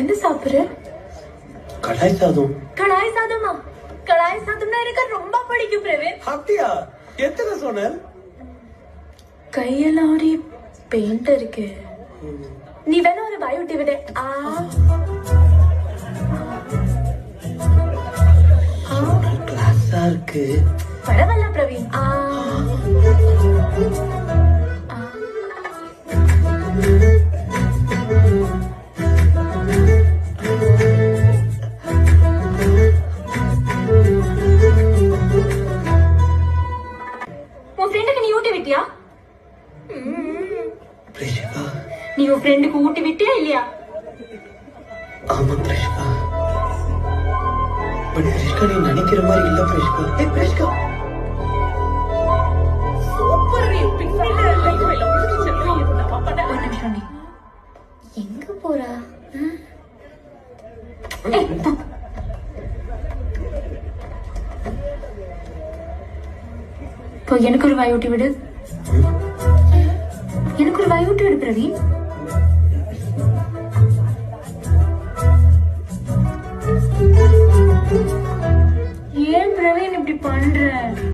என்ன சாப்பிடுற? கடாய் சாதம். கடாய் சாதமா? கடாய் சாதம்னா எனக்கு ரொம்ப பிடிக்கும் பிரவீன். அப்படியா? எத்தனை சொன்னல்? கையெல்லாம் ஒரு பெயிண்ட் இருக்கு. நீ வேணா ஒரு வாய் விட்டு விடு. கிளாஸா இருக்கு. பரவாயில்ல பிரவீன். உன் ஃப்ரெண்டுக்கு நீ ஊட்டி விட்டியா? பிரேஷிகா, நீ உன் ஃப்ரெண்டுக்கு ஊட்டி விட்டியா இல்லையா? ஆமா பிரேஷிகா. பட் பிரேஷிகா நீ நினைக்கிற மாதிரி இல்ல பிரேஷிகா. ஏய் பிரேஷிகா, சூப்பர் ரீ. பின்னாடி ஒரு நிமிஷம் நீ எங்க போறா? இப்போ எனக்கு ஒரு வாய் ஊட்டி விடு. எனக்கு ஒரு வாய் ஊட்டி விடு பிரவீன். ஏன் பிரவீன் இப்படி பண்ற?